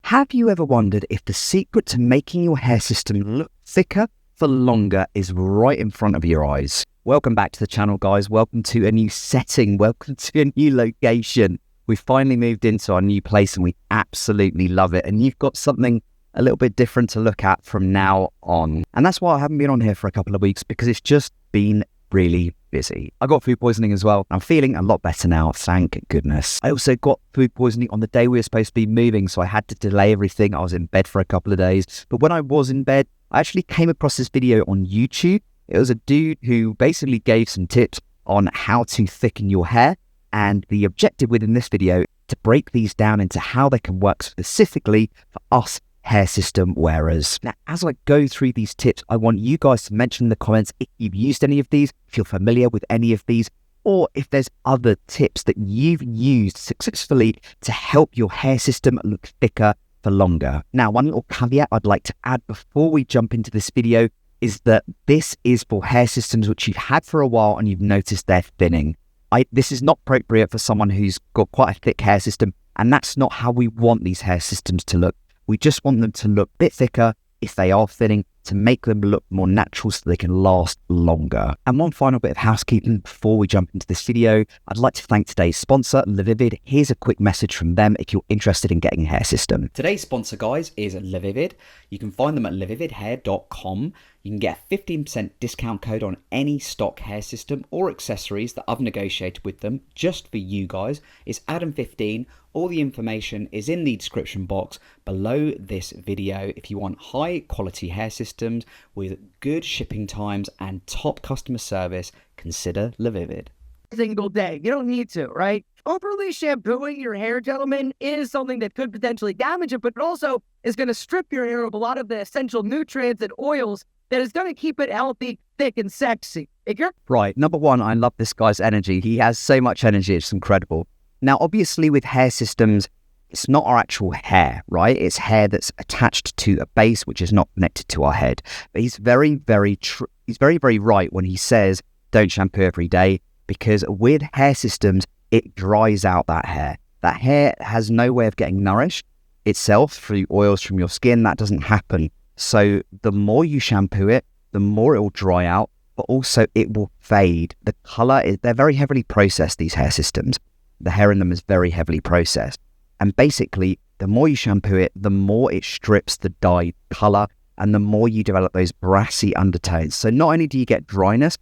Have you ever wondered if the secret to making your hair system look thicker for longer is right in front of your eyes? Welcome back to the channel, guys. Welcome to a new setting. Welcome to a new location. We finally moved into our new place and we absolutely love it. And you've got something a little bit different to look at from now on. And that's why I haven't been on here for a couple of weeks, because it's just been really busy. I got food poisoning as well. I'm feeling a lot better now, thank goodness. I also got food poisoning on the day we were supposed to be moving, so I had to delay everything. I was in bed for a couple of days. But when I was in bed, I actually came across this video on YouTube. It was a dude who basically gave some tips on how to thicken your hair. And the objective within this video is to break these down into how they can work specifically for us hair system wearers. Now, as I go through these tips, I want you guys to mention in the comments if you've used any of these, if you're familiar with any of these, or if there's other tips that you've used successfully to help your hair system look thicker for longer. Now, one little caveat I'd like to add before we jump into this video is that this is for hair systems which you've had for a while and you've noticed they're thinning. This is not appropriate for someone who's got quite a thick hair system, and that's not how we want these hair systems to look. We just want them to look a bit thicker if they are thinning, to make them look more natural so they can last longer. And one final bit of housekeeping before we jump into this video. I'd like to thank today's sponsor, LaVivid. Here's a quick message from them if you're interested in getting a hair system. Today's sponsor, guys, is LaVivid. You can find them at lavividhair.com. You can get a 15% discount code on any stock hair system or accessories that I've negotiated with them just for you guys. It's Adam15. All the information is in the description box below this video. If you want high quality hair systems with good shipping times and top customer service, consider LaVivid. Single day. You don't need to, right? Overly shampooing your hair, gentlemen, is something that could potentially damage it, but it also is going to strip your hair of a lot of the essential nutrients and oils that is going to keep it healthy, thick, and sexy. Right. Number one, I love this guy's energy. He has so much energy. It's incredible. Now, obviously, with hair systems, it's not our actual hair, right? It's hair that's attached to a base which is not connected to our head. But he's very, very right when he says don't shampoo every day, because with hair systems, it dries out that hair. That hair has no way of getting nourished itself through oils from your skin. That doesn't happen. So the more you shampoo it, the more it will dry out, but also it will fade. The color is, they're very heavily processed, these hair systems. The hair in them is very heavily processed. And basically, the more you shampoo it, the more it strips the dyed color and the more you develop those brassy undertones. So not only do you get dryness,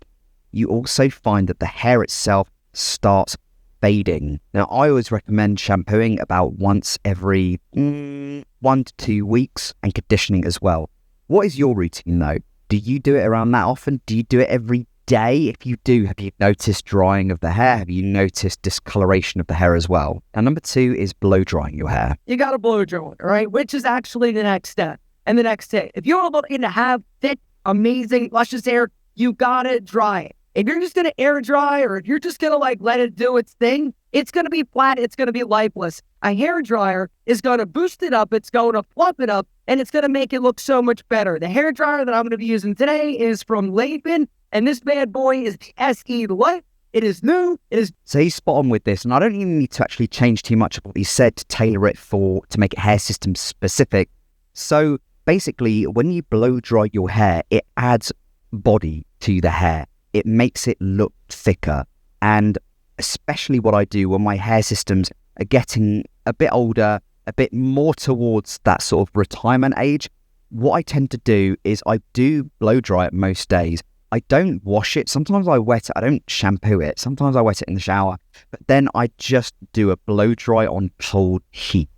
you also find that the hair itself starts fading. Now, I always recommend shampooing about once every 1 to 2 weeks and conditioning as well. What is your routine though? Do you do it around that often? Do you do it every day? If you do, have you noticed drying of the hair? Have you noticed discoloration of the hair as well? And number 2 is blow drying your hair. You got to blow dry it, right? Which is actually the next step. And the next step, if you're looking to have thick, amazing, luscious hair, you got to dry it. If you're just going to air dry, or if you're just going to let it do its thing, it's going to be flat, it's going to be lifeless. A hair dryer is going to boost it up, it's going to fluff it up, and it's going to make it look so much better. The hair dryer that I'm going to be using today is from LaVivid, and this bad boy is the SE Light. It is new. So he's spot on with this, and I don't even need to actually change too much of what he said to tailor it to make it hair system specific. So basically, when you blow dry your hair, it adds body to the hair. It makes it look thicker. And especially what I do when my hair systems are getting a bit older, a bit more towards that sort of retirement age, what I tend to do is I do blow dry it most days. I don't wash it. Sometimes I wet it. I don't shampoo it. Sometimes I wet it in the shower. But then I just do a blow dry on cold heat.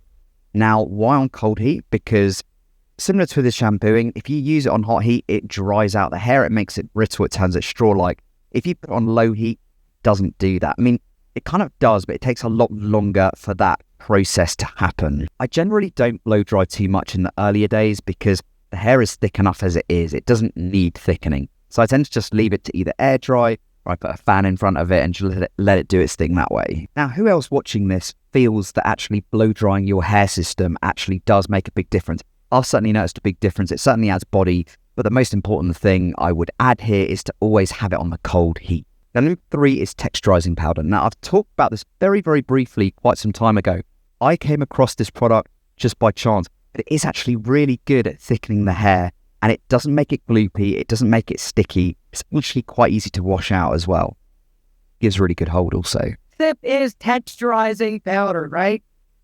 Now, why on cold heat? Because similar to the shampooing, if you use it on hot heat, it dries out the hair. It makes it brittle. It turns it straw-like. If you put it on low heat, it doesn't do that. I mean, it kind of does, but it takes a lot longer for that process to happen. I generally don't blow dry too much in the earlier days because the hair is thick enough as it is. It doesn't need thickening. So I tend to just leave it to either air dry or I put a fan in front of it and just let it do its thing that way. Now, who else watching this feels that actually blow drying your hair system actually does make a big difference? I've certainly noticed a big difference. It certainly adds body, but the most important thing I would add here is to always have it on the cold heat. Now, number 3 is texturizing powder. Now, I've talked about this very, very briefly quite some time ago. I came across this product just by chance. but it is actually really good at thickening the hair, and it doesn't make it gloopy, it doesn't make it sticky. It's actually quite easy to wash out as well. Gives really good hold also. Tip is texturizing powder, right?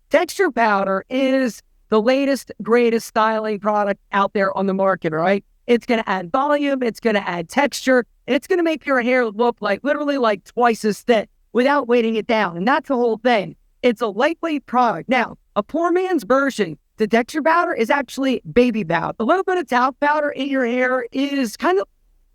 Texture powder is the latest, greatest styling product out there on the market, right? It's going to add volume, it's going to add texture, and it's going to make your hair look like literally like twice as thick without weighting it down. And that's the whole thing. It's a lightweight product. Now, a poor man's version to texture powder is actually baby powder. A little bit of talc powder in your hair is kind of...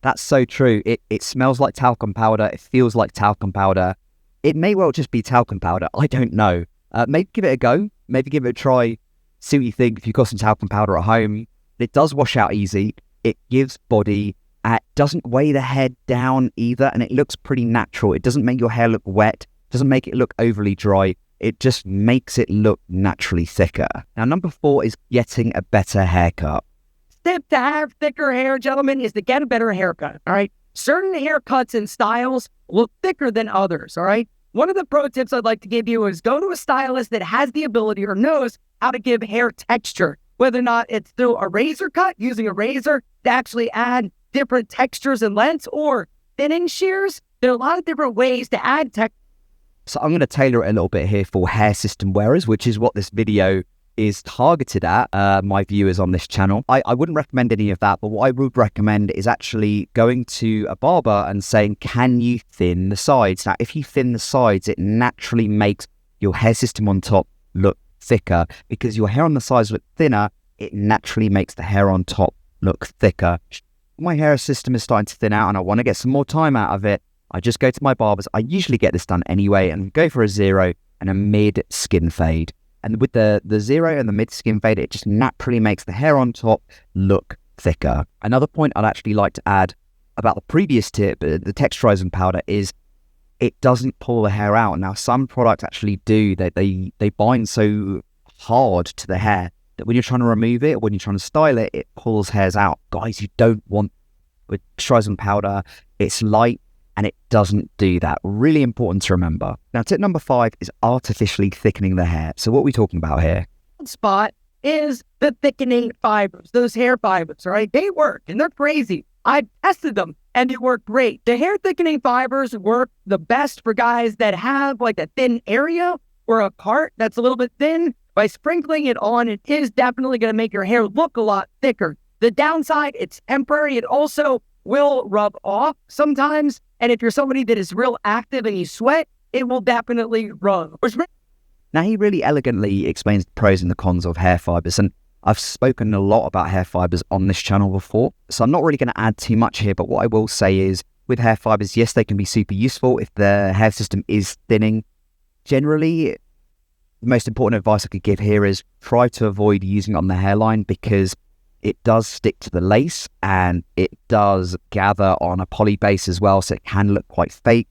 That's so true. It smells like talcum powder. It feels like talcum powder. It may well just be talcum powder. I don't know. Maybe give it a go. Maybe give it a try. See what you think if you've got some talcum powder at home. It does wash out easy. It gives body. It doesn't weigh the hair down either. And it looks pretty natural. It doesn't make your hair look wet. It doesn't make it look overly dry. It just makes it look naturally thicker. Now, number 4 is getting a better haircut. Tip to have thicker hair, gentlemen, is to get a better haircut, all right? Certain haircuts and styles look thicker than others, all right? One of the pro tips I'd like to give you is go to a stylist that has the ability or knows how to give hair texture, whether or not it's through a razor cut, using a razor to actually add different textures and lengths, or thinning shears. There are a lot of different ways to add texture. So I'm going to tailor it a little bit here for hair system wearers, which is what this video is targeted at, my viewers on this channel. I wouldn't recommend any of that, but what I would recommend is actually going to a barber and saying, can you thin the sides? Now, if you thin the sides, it naturally makes your hair system on top look thicker. Because your hair on the sides look thinner, it naturally makes the hair on top look thicker. My hair system is starting to thin out and I want to get some more time out of it. I just go to my barbers. I usually get this done anyway and go for a 0 and a mid skin fade. And with the 0 and the mid skin fade, it just naturally makes the hair on top look thicker. Another point I'd actually like to add about the previous tip, the texturizing powder, is it doesn't pull the hair out. Now, some products actually do. They bind so hard to the hair that when you're trying to remove it, when you're trying to style it, it pulls hairs out. Guys, you don't want, with texturizing powder, it's light, and it doesn't do that. Really important to remember. Now, tip number 5 is artificially thickening the hair. So what are we talking about here? One spot is the thickening fibers, those hair fibers, all right? They work, and they're crazy. I tested them, and it worked great. The hair thickening fibers work the best for guys that have like a thin area or a part that's a little bit thin. By sprinkling it on, it is definitely going to make your hair look a lot thicker. The downside, it's temporary. It also will rub off sometimes. And if you're somebody that is real active and you sweat, it will definitely rub. Now, he really elegantly explains the pros and the cons of hair fibers. And I've spoken a lot about hair fibers on this channel before. So I'm not really going to add too much here. But what I will say is with hair fibers, yes, they can be super useful if the hair system is thinning. Generally, the most important advice I could give here is try to avoid using it on the hairline because it does stick to the lace and it does gather on a poly base as well, so it can look quite fake.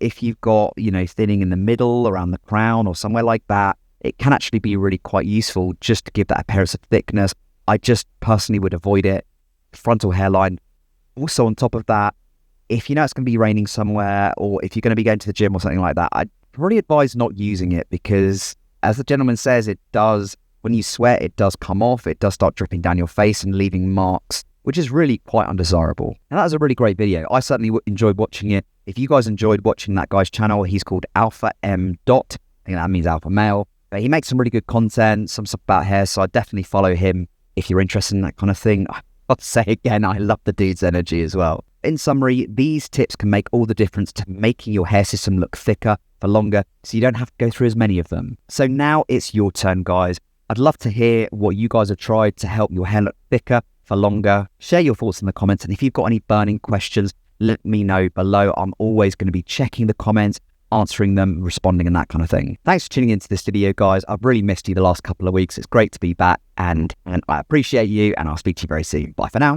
If you've got, thinning in the middle, around the crown or somewhere like that, it can actually be really quite useful just to give that appearance of thickness. I just personally would avoid it. Frontal hairline. Also on top of that, if you know it's going to be raining somewhere or if you're going to be going to the gym or something like that, I'd probably advise not using it because, as the gentleman says, it does... When you sweat, it does come off. It does start dripping down your face and leaving marks, which is really quite undesirable. And that was a really great video. I certainly enjoyed watching it. If you guys enjoyed watching that guy's channel, he's called Alpha M. I think that means alpha male. But he makes some really good content, some stuff about hair. So I'd definitely follow him if you're interested in that kind of thing. I'll say again, I love the dude's energy as well. In summary, these tips can make all the difference to making your hair system look thicker for longer, so you don't have to go through as many of them. So now it's your turn, guys. I'd love to hear what you guys have tried to help your hair look thicker for longer. Share your thoughts in the comments. And if you've got any burning questions, let me know below. I'm always going to be checking the comments, answering them, responding and that kind of thing. Thanks for tuning into this video, guys. I've really missed you the last couple of weeks. It's great to be back and I appreciate you and I'll speak to you very soon. Bye for now.